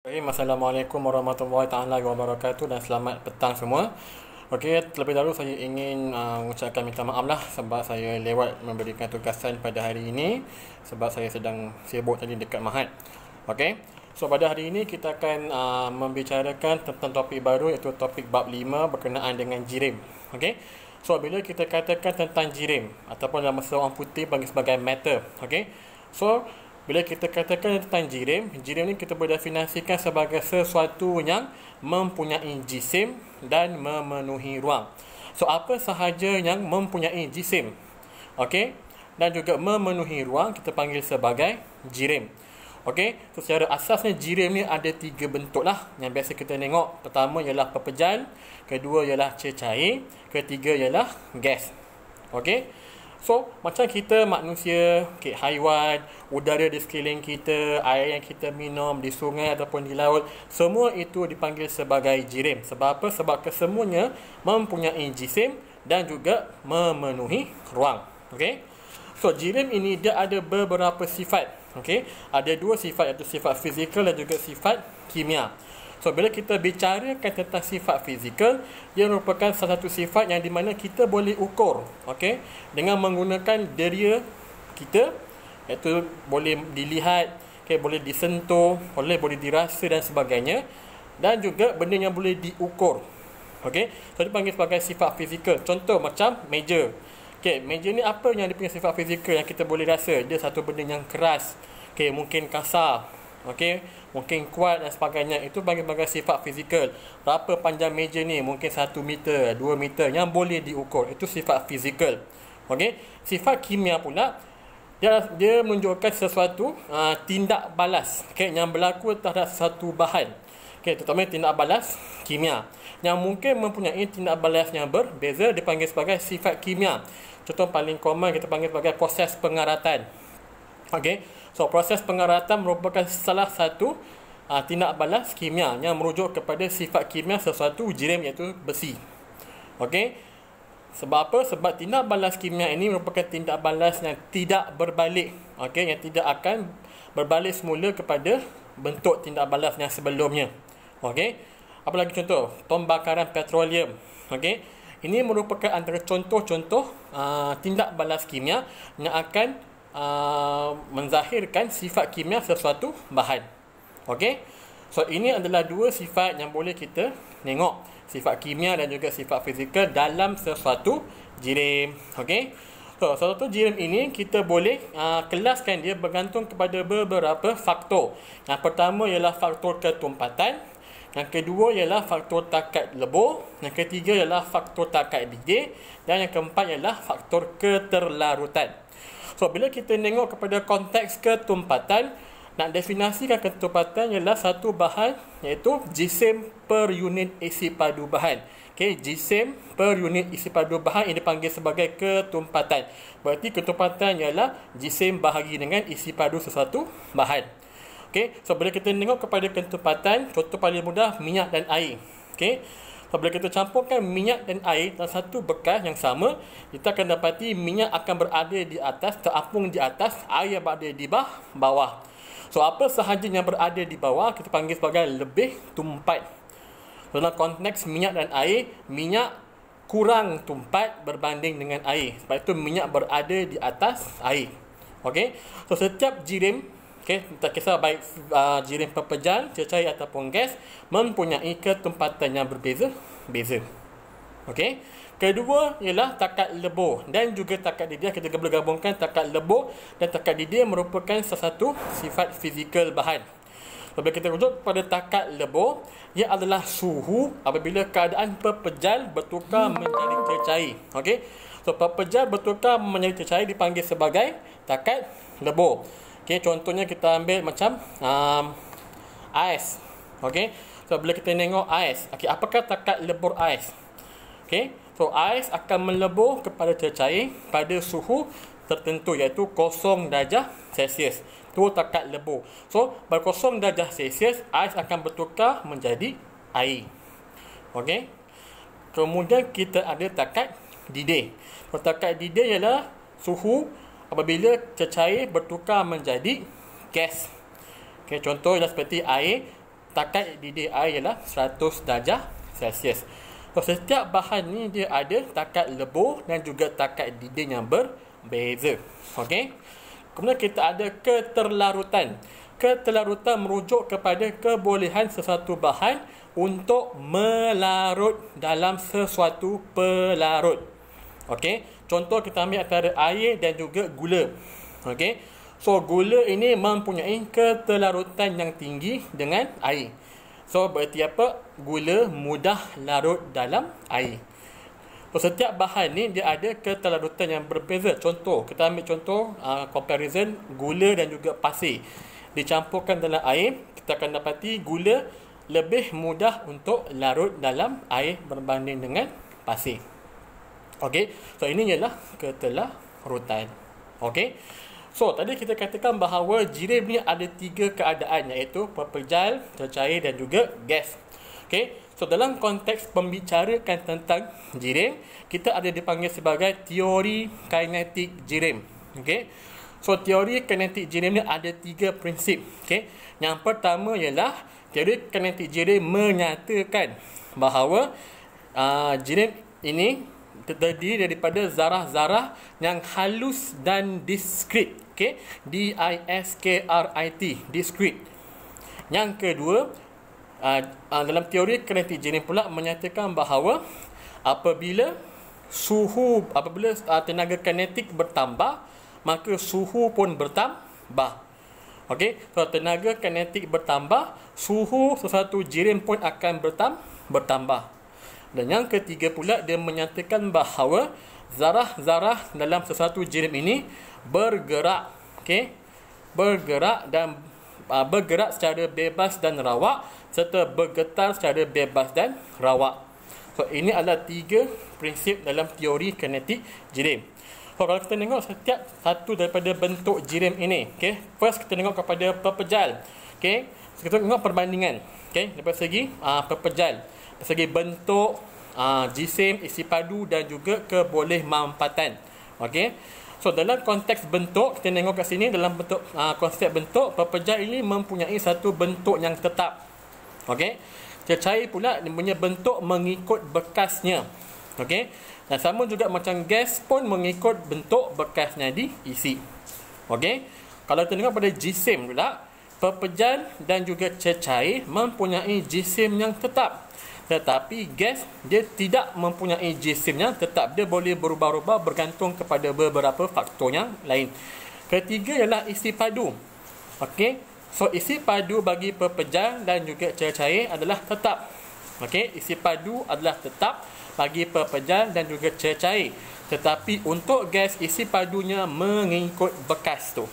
Assalamualaikum warahmatullahi taala wabarakatuh dan selamat petang semua. Okey, terlebih dahulu saya ingin mengucapkan minta maaf lah sebab saya lewat memberikan tugasan pada hari ini sebab saya sedang sibuk tadi dekat Mahat. Okey. So pada hari ini kita akan membicarakan tentang topik baru iaitu topik bab 5 berkenaan dengan jirim. Okey. So bila kita katakan tentang jirim ataupun dalam bahasa orang putih panggil sebagai matter. Okey. So bila kita katakan tentang jirim, jirim ni kita berdefinisikan sebagai sesuatu yang mempunyai jisim dan memenuhi ruang. So apa sahaja yang mempunyai jisim, okey, dan juga memenuhi ruang kita panggil sebagai jirim. Okey, so secara asasnya jirim ni ada 3 bentuk lah yang biasa kita tengok. Pertama ialah pepejal, kedua ialah cecair, ketiga ialah gas. Okey. So, macam kita manusia, okay, haiwan, udara di sekeliling kita, air yang kita minum di sungai ataupun di laut, semua itu dipanggil sebagai jirim. Sebab apa? Sebab kesemuanya mempunyai jisim dan juga memenuhi ruang. Okay? So, jirim ini dia ada beberapa sifat. Okay? Ada 2 sifat, iaitu sifat fizikal dan juga sifat kimia. So, bila kita bicarakan tentang sifat fizikal, ia merupakan salah satu sifat yang di mana kita boleh ukur, okey, dengan menggunakan deria kita, iaitu boleh dilihat, okey, boleh disentuh, boleh dirasa dan sebagainya, dan juga benda yang boleh diukur. Okey, so dipanggil sebagai sifat fizikal. Contoh macam meja. Okey, meja ni apa yang dia punya sifat fizikal yang kita boleh rasa? Dia satu benda yang keras, okey, mungkin kasar. Okey, mungkin kuat dan sebagainya. Itu bagi sifat fizikal. Berapa panjang meja ni? Mungkin 1 meter, 2 meter yang boleh diukur. Itu sifat fizikal. Okey, sifat kimia pula dia menunjukkan sesuatu tindak balas, okey, yang berlaku terhadap satu bahan. Okey, terutama tindak balas kimia yang mungkin mempunyai tindak balas yang berbeza dipanggil sebagai sifat kimia. Contoh paling common kita panggil sebagai proses pengaratan. Okey, so proses pengaratan merupakan salah satu tindak balas kimia yang merujuk kepada sifat kimia sesuatu jirim iaitu besi. Okey, sebab apa? Sebab tindak balas kimia ini merupakan tindak balas yang tidak berbalik. Okey, yang tidak akan berbalik semula kepada bentuk tindak balas yang sebelumnya. Okey, apa lagi contoh? Pembakaran petroleum. Okey, ini merupakan antara contoh-contoh tindak balas kimia yang akan menzahirkan sifat kimia sesuatu bahan. Okey. So ini adalah 2 sifat yang boleh kita tengok, sifat kimia dan juga sifat fizikal dalam sesuatu jirim. Okey. So sesuatu jirim ini kita boleh kelaskan dia bergantung kepada beberapa faktor. Yang pertama ialah faktor ketumpatan, yang kedua ialah faktor takat lebur, yang ketiga ialah faktor takat didih, dan yang keempat ialah faktor keterlarutan. So, bila kita tengok kepada konteks ketumpatan, nak definisikan ketumpatan ialah satu bahan iaitu jisim per unit isi padu bahan. Okay, jisim per unit isi padu bahan ini dipanggil sebagai ketumpatan. Berarti ketumpatan ialah jisim bahagi dengan isi padu sesuatu bahan. Okay, so bila kita tengok kepada ketumpatan, contoh paling mudah minyak dan air. Okay, apabila kita campurkan minyak dan air dalam satu bekas yang sama, kita akan dapati minyak akan berada di atas, terapung di atas, air berada di bawah. So, apa sahaja yang berada di bawah, kita panggil sebagai lebih tumpat. Dalam konteks minyak dan air, minyak kurang tumpat berbanding dengan air. Sebab itu minyak berada di atas air. Okey. So, setiap jirim, okay, tak kisah baik jirim pepejal, cecair ataupun gas, mempunyai ketumpatan yang berbeza-beza. Okey. Kedua ialah takat lebur dan juga takat didih. Kita boleh gabungkan takat lebur dan takat didih merupakan salah satu sifat fizikal bahan. Apabila kita rujuk pada takat lebur, ia adalah suhu apabila keadaan pepejal bertukar menjadi cecair. Okey. So pepejal bertukar menjadi cecair dipanggil sebagai takat lebur. Okay, contohnya kita ambil macam ais. Okay, so bila kita tengok ais, okay, apakah takat lebur ais? Okay, so ais akan melebur kepada cecair pada suhu tertentu iaitu 0 darjah Celsius. Itu takat lebur. So, pada 0 darjah Celsius, ais akan bertukar menjadi air. Okay, kemudian kita ada takat didih. So, takat didih ialah suhu apabila cecair bertukar menjadi gas. Okay, contoh ialah seperti air takat didih air ialah 100 darjah Celsius. So, setiap bahan ni dia ada takat lebur dan juga takat didih yang berbeza. Okey. Kemudian kita ada keterlarutan. Keterlarutan merujuk kepada kebolehan sesuatu bahan untuk melarut dalam sesuatu pelarut. Okey. Contoh kita ambil antara air dan juga gula. Okey. So, gula ini mempunyai keterlarutan yang tinggi dengan air. So, berarti apa? Gula mudah larut dalam air. So, setiap bahan ni dia ada keterlarutan yang berbeza. Contoh, kita ambil contoh comparison gula dan juga pasir. Dicampurkan dalam air, kita akan dapati gula lebih mudah untuk larut dalam air berbanding dengan pasir. Okey. So, ini ialah keterlarutan. Okey. So, tadi kita katakan bahawa jirim ni ada 3 keadaan, iaitu pepejal, tercair dan juga gas. Okey. So, dalam konteks pembicarakan tentang jirim, kita ada dipanggil sebagai teori kinetik jirim. Okey. So, teori kinetik jirim ni ada 3 prinsip. Okey. Yang pertama ialah teori kinetik jirim menyatakan bahawa jirim ini terdiri daripada zarah-zarah yang halus dan diskrit. Okey, D-I-S-K-R-I-T, diskrit. Yang kedua, dalam teori kinetik jirim pula menyatakan bahawa apabila tenaga kinetik bertambah, maka suhu pun bertambah. Okey, so tenaga kinetik bertambah, suhu sesuatu jirim pun akan bertambah. Dan yang ketiga pula, dia menyatakan bahawa zarah-zarah dalam sesuatu jirim ini bergerak. Okey, bergerak dan bergerak secara bebas dan rawak serta bergetar secara bebas dan rawak. So, ini adalah 3 prinsip dalam teori kinetik jirim. So, kalau kita tengok setiap satu daripada bentuk jirim ini, okey, first kita tengok kepada pepejal. Okey, kita tengok perbandingan. Okey, daripada segi pepejal, dari segi bentuk, jisim, isi padu dan juga kebolehmanfaatan. Okey. So, dalam konteks bentuk, kita tengok kat sini dalam bentuk konsep bentuk, pepejal ini mempunyai satu bentuk yang tetap. Okey. Tercair pula dia punya bentuk mengikut bekasnya. Okey. Dan sama juga macam gas pun mengikut bentuk bekasnya diisi. Okey. Kalau kita tengok pada jisim pula, pepejal dan juga tercair mempunyai jisim yang tetap. Tetapi gas dia tidak mempunyai jisim yang tetap. Dia boleh berubah-ubah bergantung kepada beberapa faktor yang lain. Ketiga ialah isi padu. Okey. So, isi padu bagi pepejal dan juga tercair adalah tetap. Okey, isi padu adalah tetap bagi pepejal dan juga tercair. Tetapi untuk gas, isi padunya mengikut bekas tu.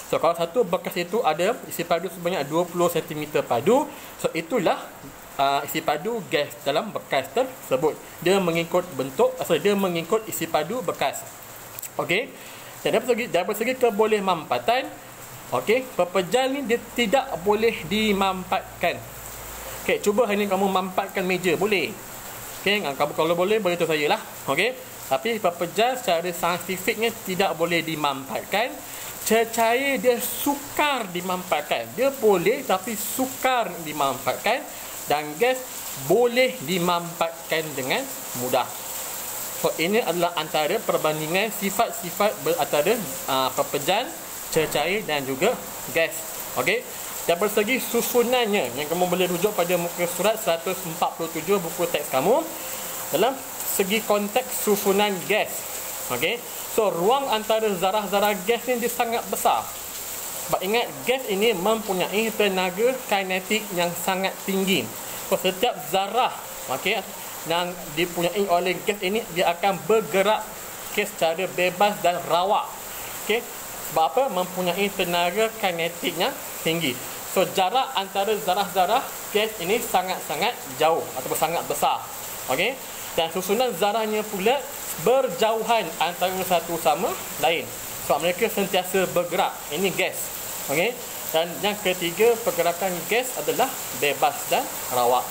So, kalau satu bekas itu ada isi padu sebanyak 20 cm padu, so itulah isi padu gas dalam bekas tersebut. Dia mengikut bentuk, dia mengikut isi padu bekas. Okey. Dan dari segi kebolehmanfaatan, okey, pepejal ni dia tidak boleh dimanfaatkan. Okey, cuba hari ni kamu manfaatkan meja, boleh? Okey, kamu kalau boleh beritahu saya lah. Okey. Tapi pepejal secara saintifiknya tidak boleh dimanfaatkan. Tercair dia sukar dimanfaatkan. Dia boleh tapi sukar dimanfaatkan. Dan gas boleh dimanfaatkan dengan mudah. So, ini adalah antara perbandingan sifat-sifat antara pepejal, tercair dan juga gas. Okey. Dan dari segi susunannya, yang kamu boleh rujuk pada muka surat 147 buku teks kamu, dalam segi konteks susunan gas. Okey. So, ruang antara zarah-zarah gas ni dia sangat besar. Sebab ingat, gas ini mempunyai tenaga kinetik yang sangat tinggi. So, setiap zarah, okey, yang dipunyai oleh gas ini, dia akan bergerak secara bebas dan rawak. Okey. Sebab apa? Mempunyai tenaga kinetik yang tinggi. So, jarak antara zarah-zarah gas ini sangat-sangat jauh ataupun sangat besar. Okey. Dan susunan zarahnya pula berjauhan antara satu sama lain. Sebab mereka sentiasa bergerak. Ini gas. Okey. Dan yang ketiga, pergerakan gas adalah bebas dan rawak.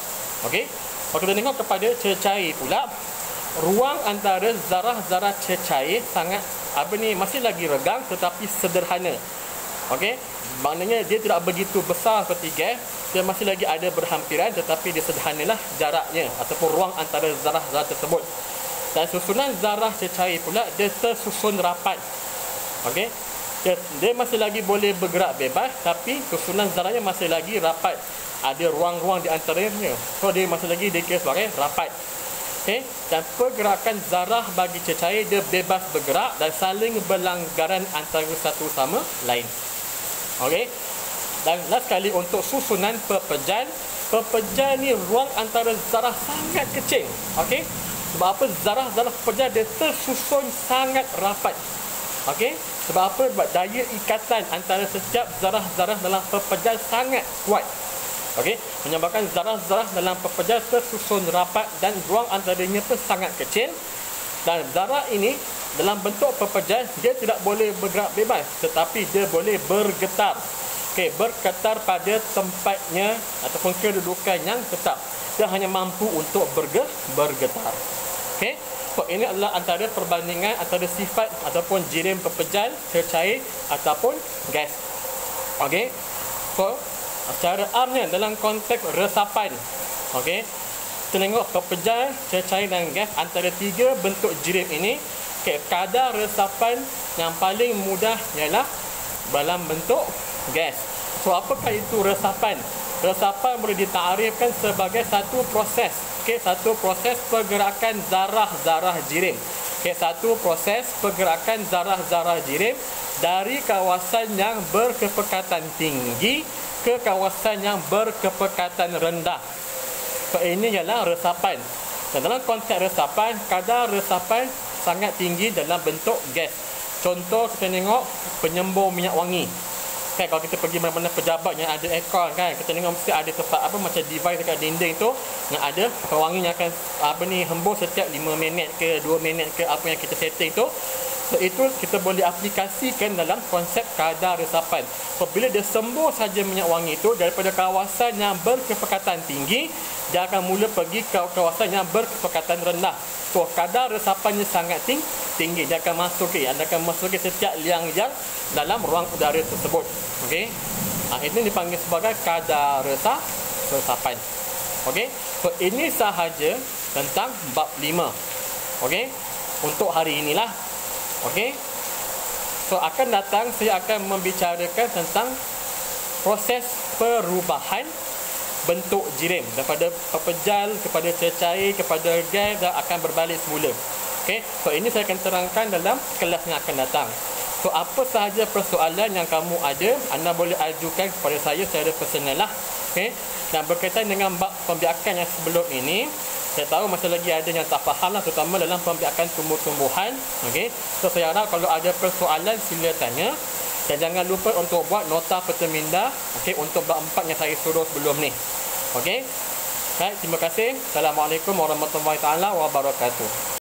Okey. Kalau kita tengok kepada tercair pula, ruang antara zarah-zarah tercair sangat masih lagi regang tetapi sederhana. Okey. Maknanya dia tidak begitu besar seperti gas, dia masih lagi ada berhampiran, tetapi dia sederhanalah jaraknya ataupun ruang antara zarah-zarah tersebut. Dan susunan zarah cecair pula dia tersusun rapat. Okey, dia masih lagi boleh bergerak bebas, tapi susunan zarahnya masih lagi rapat. Ada ruang-ruang di antaranya, so dia masih lagi dikira sebagai rapat. Okey, dan pergerakan zarah bagi cecair dia bebas bergerak dan saling berlanggaran antara satu sama lain. Okey, dan last sekali untuk susunan pepejal. Pepejal ni ruang antara zarah sangat kecil. Okey, sebab apa? Zarah-zarah pepejal dia tersusun sangat rapat. Okey, sebab apa? Sebab daya ikatan antara setiap zarah-zarah dalam pepejal sangat kuat. Okey, menyebabkan zarah-zarah dalam pepejal tersusun rapat dan ruang antaranya pun sangat kecil. Dan zarah ini dalam bentuk pepejal dia tidak boleh bergerak bebas, tetapi dia boleh bergetar. Okey, bergetar pada tempatnya ataupun kedudukan yang tetap. Dia hanya mampu untuk bergetar. Okey, so ini adalah antara perbandingan antara sifat ataupun jirim pepejal, cecair ataupun gas. Okey, so secara amnya dalam konteks resapan, okey, kita tengok pepejal, cecair dan gas, antara tiga bentuk jirim ini, okey, kadar resapan yang paling mudah ialah dalam bentuk gas. So apakah itu resapan? Resapan boleh ditarifkan sebagai satu proses, okey, satu proses pergerakan zarah-zarah jirim. Okey, satu proses pergerakan zarah-zarah jirim dari kawasan yang berkepekatan tinggi ke kawasan yang berkepekatan rendah. So ini ialah resapan. Dan dalam konteks resapan, kadar resapan sangat tinggi dalam bentuk gas. Contoh kita tengok penyembur minyak wangi. Kan kalau kita pergi mana-mana pejabat yang ada aircon kan, kita tengok mesti ada tempat apa macam device dekat dinding tu yang ada pewangi yang akan hembus setiap 5 minit ke 2 minit ke apa yang kita setting tu. So itu kita boleh aplikasikan dalam konsep kadar resapan. So bila dia sembuh saja minyak wangi itu daripada kawasan yang berkepekatan tinggi, dia akan mula pergi ke kawasan yang berkepekatan rendah. So kadar resapannya sangat tinggi. Dia akan masuki, anda akan masuki setiap liang-liang dalam ruang udara tersebut. Okey, ini dipanggil sebagai kadar resapan. Okey, so ini sahaja tentang bab 5. Okey, untuk hari inilah. Okey, so akan datang saya akan membicarakan tentang proses perubahan bentuk jirim daripada pepejal kepada cecair kepada gas dan akan berbalik semula. Okey, so ini saya akan terangkan dalam kelas yang akan datang. So apa sahaja persoalan yang kamu ada, anda boleh ajukan kepada saya secara personal lah. Okey, dan berkaitan dengan bab pembiakan yang sebelum ini, saya tahu masih lagi ada yang tak faham lah, terutama dalam pembiakan tumbuh-tumbuhan. Okey, so saya harap kalau ada persoalan sila tanya. Dan jangan lupa untuk buat nota perteminda, okey, untuk bab 4 yang saya suruh sebelum ni. Okey, baik, terima kasih. Assalamualaikum warahmatullahi taala wabarakatuh.